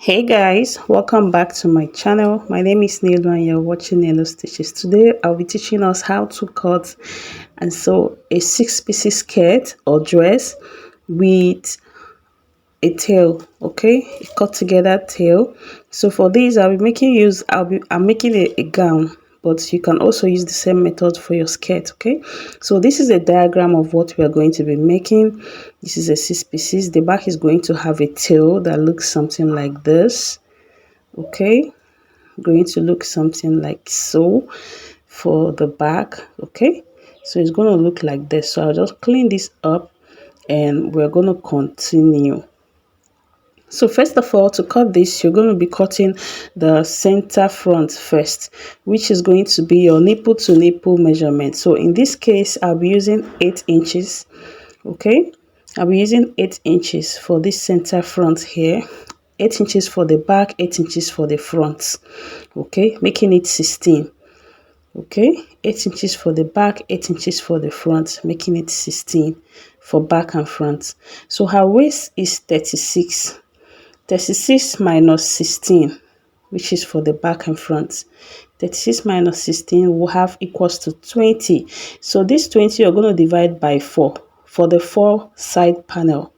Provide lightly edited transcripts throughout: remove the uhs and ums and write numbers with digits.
Hey guys, welcome back to my channel. My name is Nelu and you're watching Nelu Stitches. Today I'll be teaching us how to cut and sew a 6-piece skirt or dress with a tail. Okay, a cut together tail. So for this I'm making a gown, but you can also use the same method for your skirt. Okay, so this is a diagram of what we are going to be making. This is a 6 pieces. The back is going to have a tail that looks something like this. Okay, going to look something like so for the back. Okay, so it's going to look like this. So I'll just clean this up and we're going to continue. So first of all, to cut this, you're going to be cutting the center front first, which is going to be your nipple to nipple measurement. So in this case, I'll be using 8 inches. Okay, I'll be using 8 inches for this center front here, 8 inches for the back, 8 inches for the front. Okay, making it 16. Okay, 8 inches for the back, 8 inches for the front, making it 16 for back and front. So her waist is 36. 36 minus 16, which is for the back and front. 36 minus 16 will have equals to 20. So this 20 you're going to divide by 4 for the 4 side panel.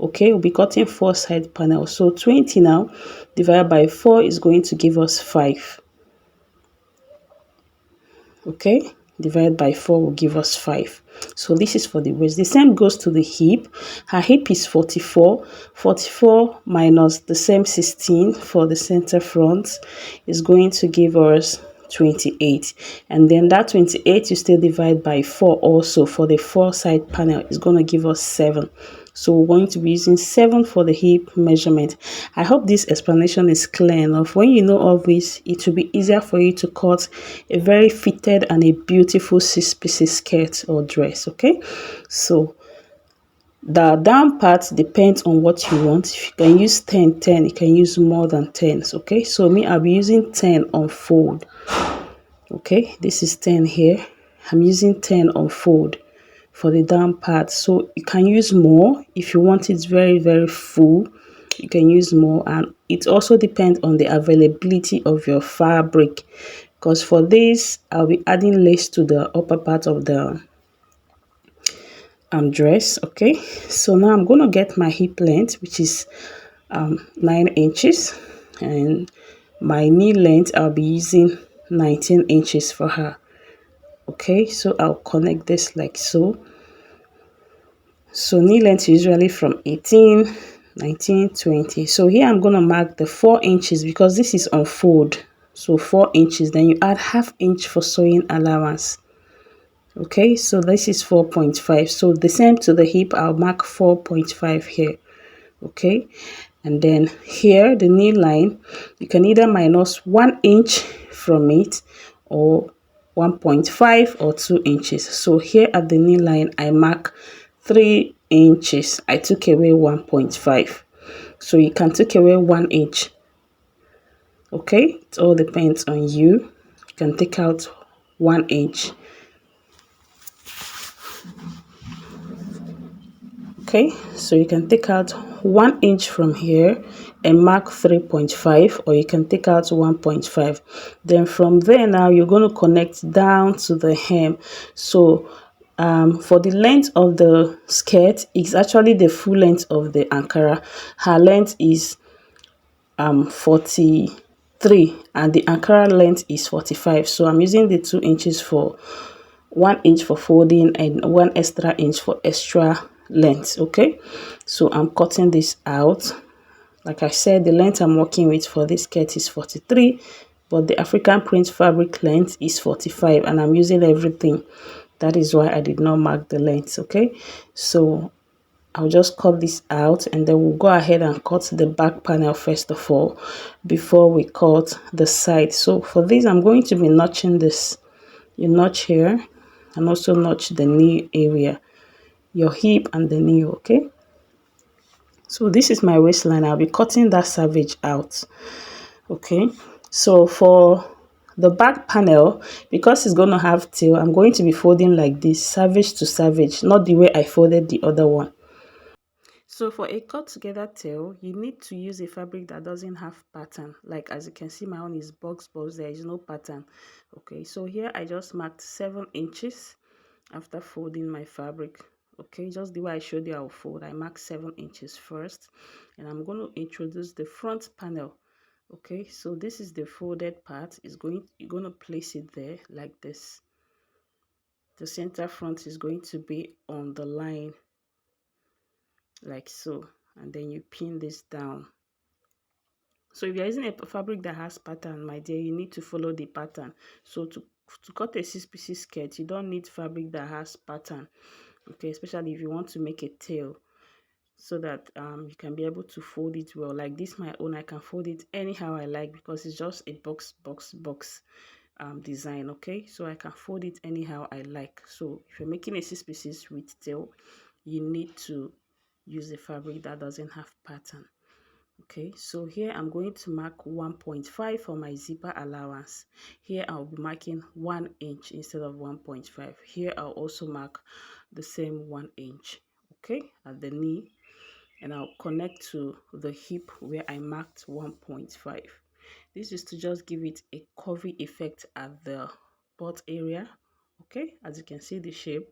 Okay, we'll be cutting 4 side panels. So 20 now divided by 4 is going to give us 5. Okay, divided by 4 will give us 5. So this is for the waist. The same goes to the hip. Her hip is 44. 44 minus the same 16 for the center front is going to give us 28. And then that 28 you still divide by 4 also for the 4 side panel is going to give us 7. So we're going to be using 7 for the hip measurement. I hope this explanation is clear enough. When you know all this, it will be easier for you to cut a very fitted and a beautiful 6-piece skirt or dress. Okay, so the down part depends on what you want. If you can use 10, you can use more than 10. Okay, so me, I'll be using 10 on fold. Okay, this is 10 here. I'm using 10 on fold for the down part. So you can use more if you want it very full. You can use more, and it also depends on the availability of your fabric, because for this I'll be adding lace to the upper part of the dress. Okay, so now I'm going to get my hip length, which is 9 inches, and my knee length I'll be using 19 inches for her. Okay, so I'll connect this like so. So knee length usually from 18, 19, 20. So here I'm going to mark the 4 inches because this is on fold. So 4 inches, then you add ½ inch for sewing allowance. Okay, so this is 4.5. So the same to the hip, I'll mark 4.5 here. Okay, and then here the knee line, you can either minus 1 inch from it or 1.5 or 2 inches. So here at the knee line, I mark 3 inches. I took away 1.5. So you can take away 1 inch. Okay, it all depends on you. You can take out 1 inch. Okay, so you can take out 1 inch from here and mark 3.5, or you can take out 1.5. Then from there now you're going to connect down to the hem. So for the length of the skirt, it's actually the full length of the Ankara. Her length is 43 and the Ankara length is 45. So I'm using the 2 inches for 1 inch for folding and 1 extra inch for extra length. Okay, so I'm cutting this out. Like I said, the length I'm working with for this skirt is 43, but the African print fabric length is 45, and I'm using everything. That is why I did not mark the length. Okay, so I'll just cut this out and then we'll go ahead and cut the back panel first of all before we cut the side. So for this, I'm going to be notching this. You notch here and also notch the knee area, your hip and the knee. Okay, so this is my waistline. I'll be cutting that savage out. Okay, so for the back panel, because it's going to have tail, I'm going to be folding like this, savage to savage, not the way I folded the other one. So for a cut together tail, you need to use a fabric that doesn't have pattern. Like as you can see, my own is box, there is no pattern. Okay, so here I just marked 7 inches after folding my fabric. Okay, just the way I showed you I'll fold. I mark 7 inches first, and I'm going to introduce the front panel. Okay, so this is the folded part. You're going to place it there like this. The center front is going to be on the line like so, and then you pin this down. So if you're using a fabric that has pattern, my dear, you need to follow the pattern. So to cut a 6-piece skirt, you don't need fabric that has pattern. Okay, especially if you want to make a tail, so that you can be able to fold it well. Like this, my own, I can fold it anyhow I like because it's just a box design. Okay, so I can fold it anyhow I like. So if you're making a 6 pieces with tail, you need to use a fabric that doesn't have pattern. Okay, so here I'm going to mark 1.5 for my zipper allowance. Here I'll be marking 1 inch instead of 1.5. Here I'll also mark the same 1 inch, okay, at the knee, and I'll connect to the hip where I marked 1.5. This is to just give it a curvy effect at the butt area. Okay, as you can see the shape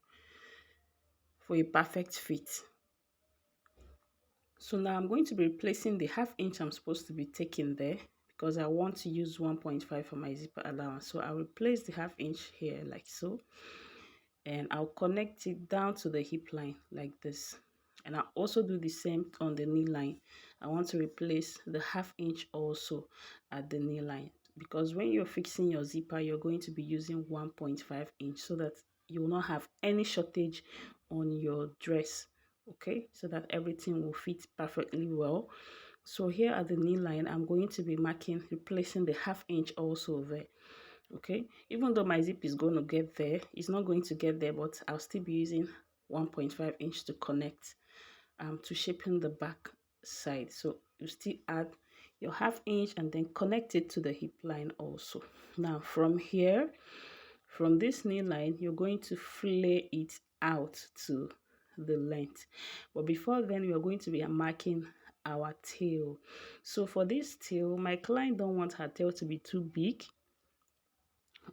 for a perfect fit. So now I'm going to be replacing the ½ inch I'm supposed to be taking there because I want to use 1.5 for my zipper allowance. So I'll replace the ½ inch here like so, and I'll connect it down to the hip line like this. And I'll also do the same on the knee line. I want to replace the ½ inch also at the knee line, because when you're fixing your zipper, you're going to be using 1.5 inch so that you will not have any shortage on your dress. Okay, so that everything will fit perfectly well. So here at the knee line, I'm going to be replacing the ½ inch also there. Okay, even though my zip is going to get there, it's not going to get there, but I'll still be using 1.5 inch to connect to shaping the back side. So you still add your ½ inch and then connect it to the hip line also. Now from here, from this knee line, you're going to flare it out to the length. But before then, we are going to be marking our tail. So for this tail, my client don't want her tail to be too big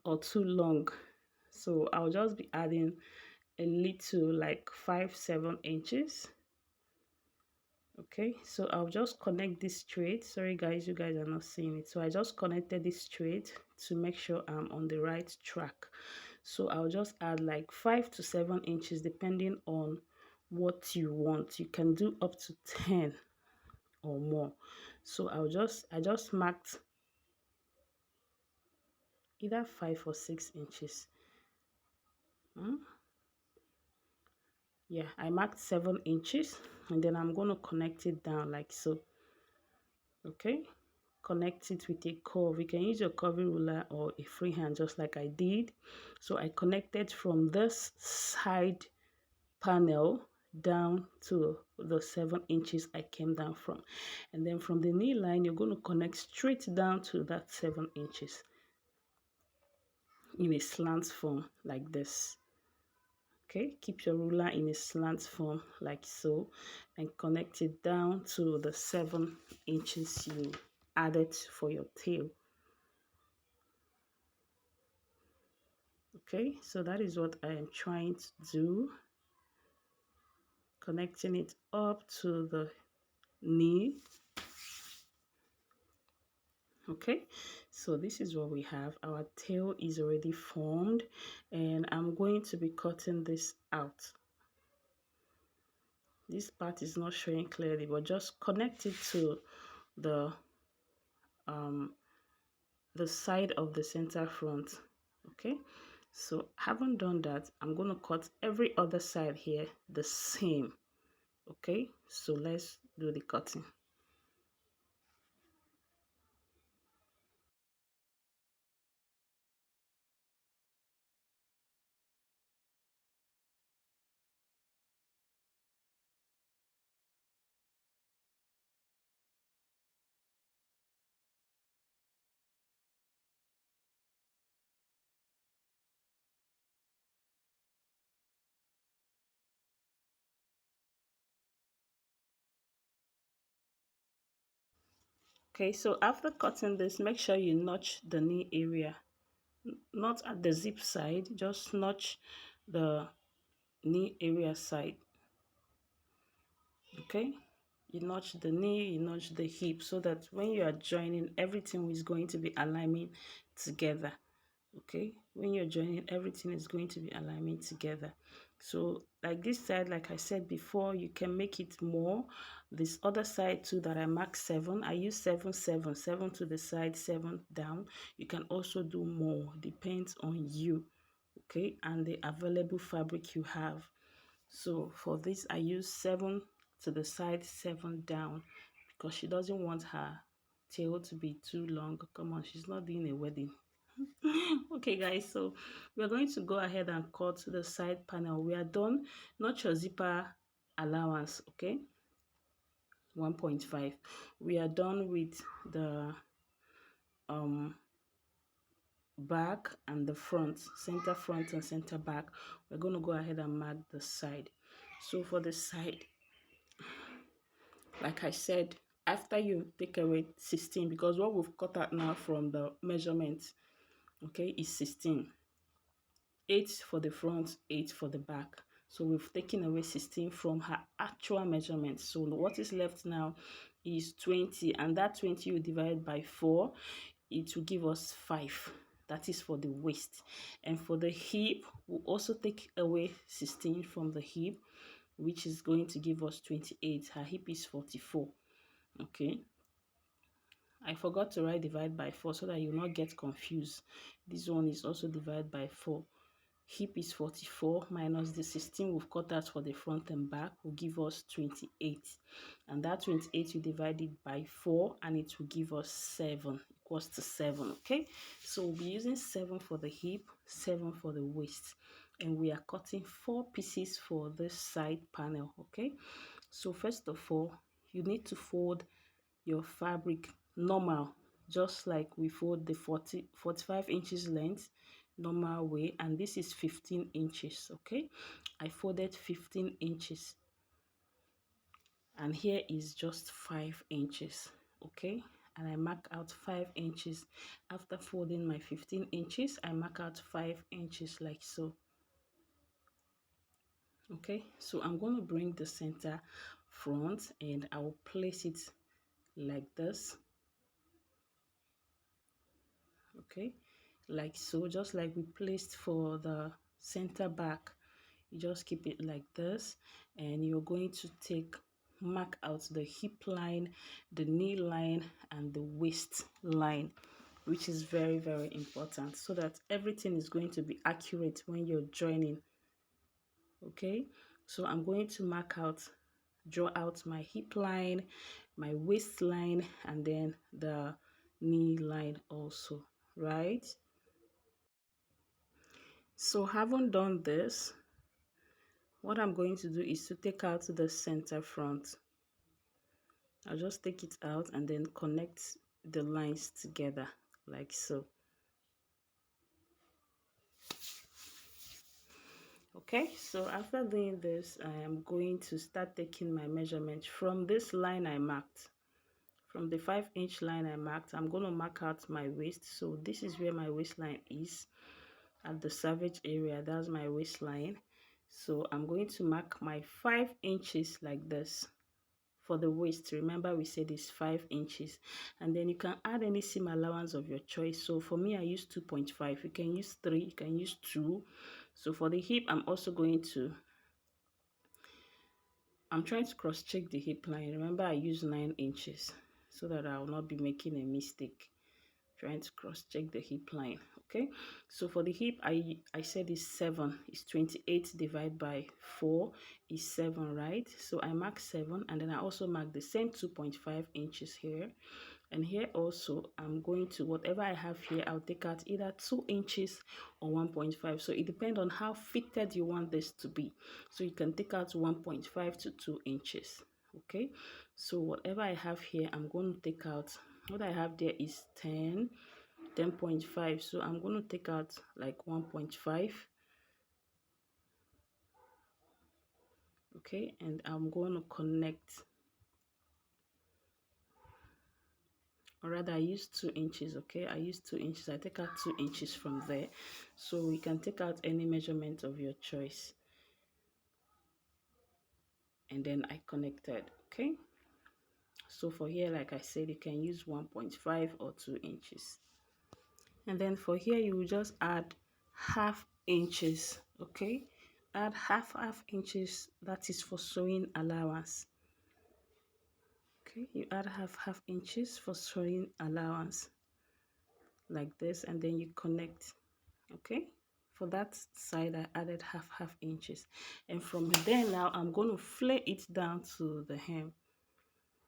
or too long. So I'll just be adding a little, like 5-7 inches. Okay, so I'll just connect this straight. Sorry guys, you guys are not seeing it. So I just connected this straight to make sure I'm on the right track. So I'll just add like 5 to 7 inches depending on what you want. You can do up to 10 or more. So I just marked either 5 or 6 inches. Yeah, I marked 7 inches, and then I'm going to connect it down like so. Okay, connect it with a curve. You can use your curving ruler or a freehand just like I did. So I connected from this side panel down to the 7 inches I came down from, and then from the knee line you're going to connect straight down to that 7 inches in a slant form like this. Okay, keep your ruler in a slant form like so, and connect it down to the 7 inches you added for your tail. Okay, so that is what I am trying to do, connecting it up to the knee. Okay, so this is what we have. Our tail is already formed, and I'm going to be cutting this out. This part is not showing clearly, but just connect it to the side of the center front. Okay, so having done that, I'm going to cut every other side here the same. Okay, so let's do the cutting. Okay, so after cutting this, make sure you notch the knee area, not at the zip side, just notch the knee area side. Okay, you notch the knee, you notch the hip, so that when you are joining, everything is going to be aligning together. Okay, when you're joining, everything is going to be aligning together. So like this side, like I said before, you can make it more. This other side too that I mark 7, I use 7 7 7 to the side, 7 down. You can also do more, depends on you. Okay, and the available fabric you have. So for this, I use 7 to the side, 7 down, because she doesn't want her tail to be too long. Come on, she's not doing a wedding. Okay guys, so we're going to go ahead and cut the side panel. We are done. Not your zipper allowance. Okay, 1.5. We are done with the back and the front, center front and center back. We're going to go ahead and mark the side. So for the side, like I said, after you take away 16, because what we've cut out now from the measurement, okay, is 16. 8 for the front, 8 for the back. So we've taken away 16 from her actual measurement. So what is left now is 20, and that 20 you divide by 4, it will give us 5. That is for the waist. And for the hip, we'll also take away 16 from the hip, which is going to give us 28. Her hip is 44. Okay, I forgot to write divide by 4 so that you will not get confused. This one is also divided by 4. Hip is 44 minus the 16 we've cut out for the front and back will give us 28. And that 28 you divide it by 4 and it will give us 7, equals to 7. Okay, so we'll be using 7 for the hip, 7 for the waist, and we are cutting 4 pieces for this side panel. Okay, so first of all, you need to fold your fabric normal, just like we fold the 45 inches length normal way, and this is 15 inches. Okay, I folded 15 inches and here is just 5 inches. Okay, and I mark out 5 inches. After folding my 15 inches, I mark out 5 inches like so. Okay, so I'm going to bring the center front and I will place it like this. Okay, like so, just like we placed for the center back, you just keep it like this, and you're going to mark out the hip line, the knee line, and the waist line, which is very, very important, so that everything is going to be accurate when you're joining. Okay, so I'm going to draw out my hip line, my waistline, and then the knee line also, right? So having done this, what I'm going to do is to take out the center front. I'll just take it out and then connect the lines together like so. Okay, so after doing this, I am going to start taking my measurement from this line I marked. From the 5-inch line I marked, I'm going to mark out my waist. So this is where my waistline is, at the savage area. That's my waistline. So I'm going to mark my 5 inches like this. For the waist, remember we said it's 5 inches, and then you can add any seam allowance of your choice. So for me, I use 2.5. You can use 3, you can use 2. So for the hip, I'm trying to cross check the hip line. Remember, I use 9 inches so that I will not be making a mistake trying to cross check the hip line. Okay, so for the hip, I said it's 7. It's 28 divided by 4 is 7, right? So I mark 7, and then I also mark the same 2.5 inches here. And here also, I'm going to, whatever I have here, I'll take out either 2 inches or 1.5. So it depends on how fitted you want this to be. So you can take out 1.5 to 2 inches. Okay, so whatever I have here, I'm going to take out, what I have there is 10.5. So I'm going to take out like 1.5. Okay, and I'm going to connect or rather I use 2 inches. Okay, I use 2 inches. I take out 2 inches from there, so you can take out any measurement of your choice, and then I connected. Okay, so for here, like I said, you can use 1.5 or 2 inches, and then for here you will just add half inches. Okay, add half inches, that is for sewing allowance. Okay, you add half inches for sewing allowance like this, and then you connect. Okay, for that side I added half inches, and from there now I'm going to flare it down to the hem.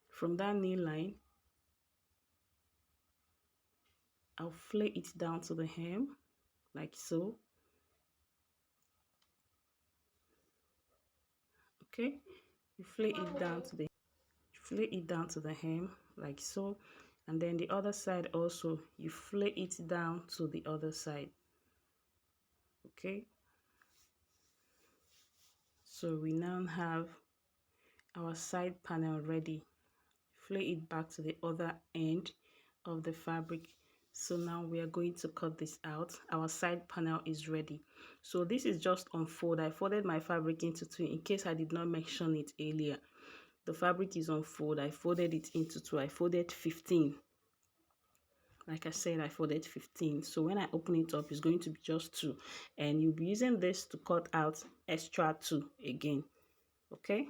From that knee line I'll flare it down to the hem like so. Okay, you flare it down to the hem like so, and then the other side also you flare it down to the other side. Okay, so we now have our side panel ready. Flare it back to the other end of the fabric. So now we are going to cut this out. Our side panel is ready. So this is just unfold. I folded my fabric into 2 in case I did not mention it earlier. The fabric is unfold. I folded it into 2. I folded 15. Like I said, I folded 15. So when I open it up, it's going to be just 2, and you'll be using this to cut out extra 2 again. Okay,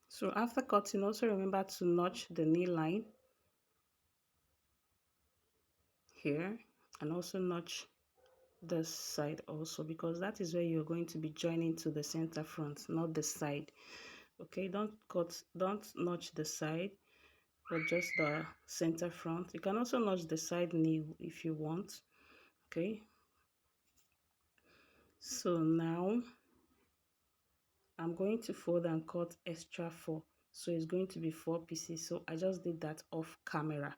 so after cutting, also remember to notch the knee line here, and also notch this side also, because that is where you're going to be joining to the center front, not the side. Okay, don't notch the side, but just the center front. You can also notch the side knee if you want. Okay, so now I'm going to fold and cut extra 4, so it's going to be 4 pieces. So I just did that off camera.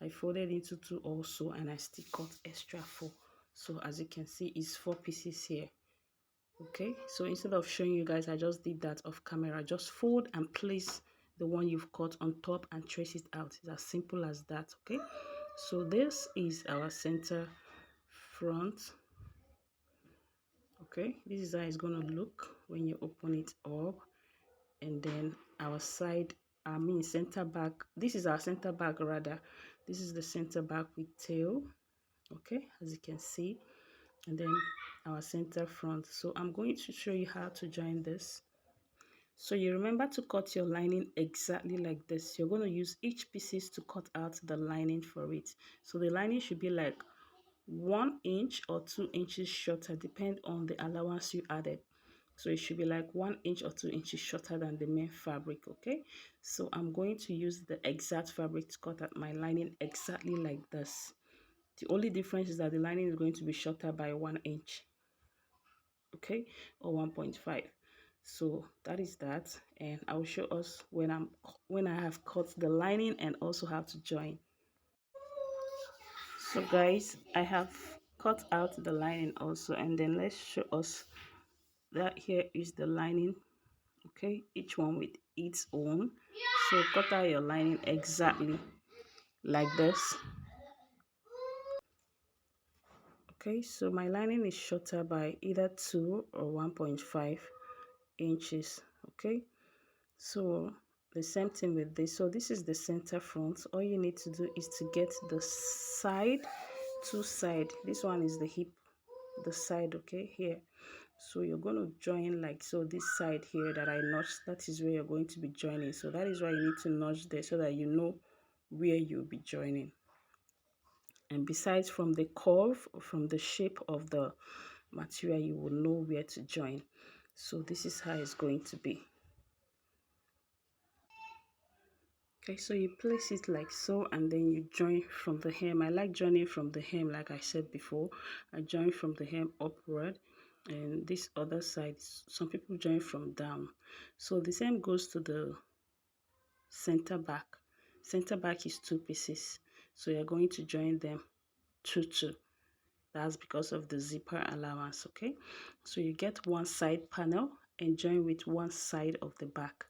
I folded into 2 also, and I still cut extra 4. So as you can see, it's 4 pieces here. Okay, so instead of showing you guys, I just did that off camera. Just fold and place the one you've cut on top and trace it out. It's as simple as that. Okay, so this is our center front. Okay, this is how it's going to look when you open it up. And then our side, center back, this is our center back, rather this is the center back with tail. Okay, as you can see, and then our center front. So I'm going to show you how to join this. So you remember to cut your lining exactly like this. You're going to use each pieces to cut out the lining for it. So the lining should be like 1 inch or 2 inches shorter, depend on the allowance you added. So it should be like 1 inch or 2 inches shorter than the main fabric. Okay, so I'm going to use the exact fabric to cut out my lining exactly like this. The only difference is that the lining is going to be shorter by 1 inch. Okay, or 1.5. So that is that, and I will show us when I have cut the lining and also how to join. So guys, I have cut out the lining also, and then let's show us that here is the lining. Okay, each one with its own. So cut out your lining exactly like this. Okay, so my lining is shorter by either 2 or 1.5 inches. Okay, so the same thing with this. So this is the center front. All you need to do is to get the side, 2 side. This one is the hip, the side. Okay, here. So you're going to join like so. This side here that I notched, that is where you're going to be joining. So that is why you need to notch there, so that you know where you'll be joining. And besides, from the curve, from the shape of the material, you will know where to join. So this is how it's going to be. Okay, so you place it like so, and then you join from the hem. I like joining from the hem, like I said before. I join from the hem upward, and this other side, some people join from down. So the same goes to the center back. Center back is 2 pieces, so you're going to join them 2 2. That's because of the zipper allowance. Okay, so you get one side panel and join with one side of the back.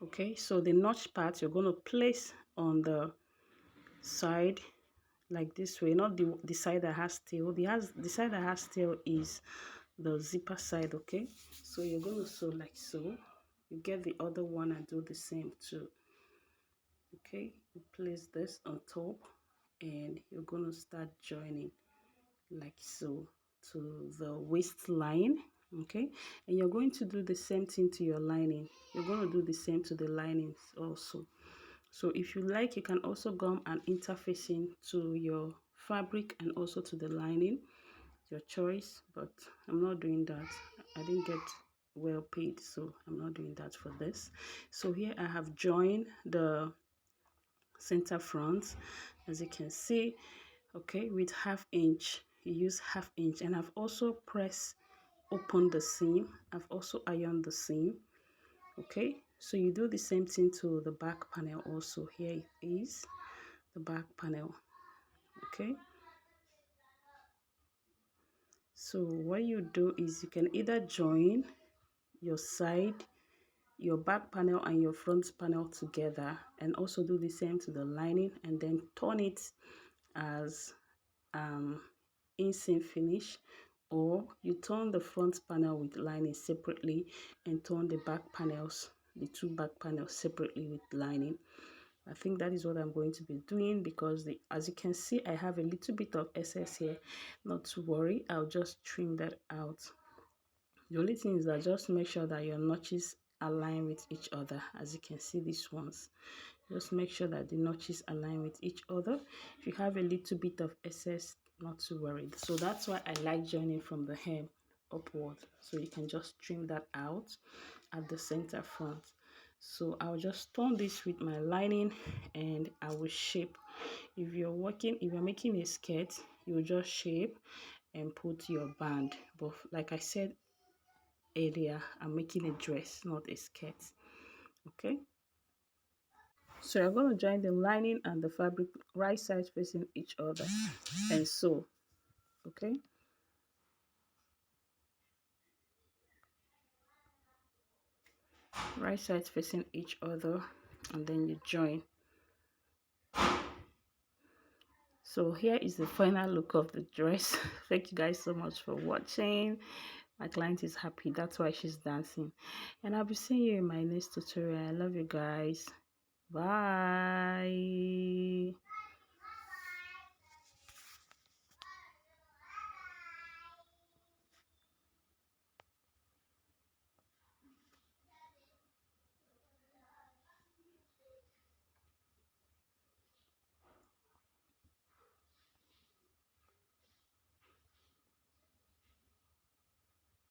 Okay, so the notch part you're going to place on the side like this way, not the side that has tail. The side that has tail is the zipper side. Okay, so you're going to sew like so. You get the other one and do the same too. Okay, you place this on top and you're going to start joining like so to the waistline. Okay, and you're going to do the same thing to your lining. You're going to do the same to the linings also. So if you like, you can also gum and interfacing to your fabric and also to the lining, your choice, but I'm not doing that. I didn't get well paid, so I'm not doing that for this. So here I have joined the center front, as you can see, okay, with 1/2 inch. You use 1/2 inch, and I've also pressed open the seam. I've also ironed the seam. Okay, so you do the same thing to the back panel also. Here it is, the back panel. Okay, so what you do is you can either join your side, your back panel and your front panel together, and also do the same to the lining, and then turn it as inseam finish, or you turn the front panel with lining separately and turn the back panels, the 2 back panels separately with lining. I think that is what I'm going to be doing, because as you can see, I have a little bit of excess here. Not to worry, I'll just trim that out. The only thing is that just make sure that your notches align with each other. As you can see, these ones, just make sure that the notches align with each other. If you have a little bit of excess, not to worry. So that's why I like joining from the hem upward, so you can just trim that out at the center front. So I'll just turn this with my lining and I will shape. If you're making a skirt, you will just shape and put your band. But like I said earlier, I'm making a dress, not a skirt. Okay, so you're going to join the lining and the fabric right sides facing each other and sew. Okay, right sides facing each other, and then you join. So here is the final look of the dress. Thank you guys so much for watching. My client is happy, that's why she's dancing, and I'll be seeing you in my next tutorial. I love you guys. Bye.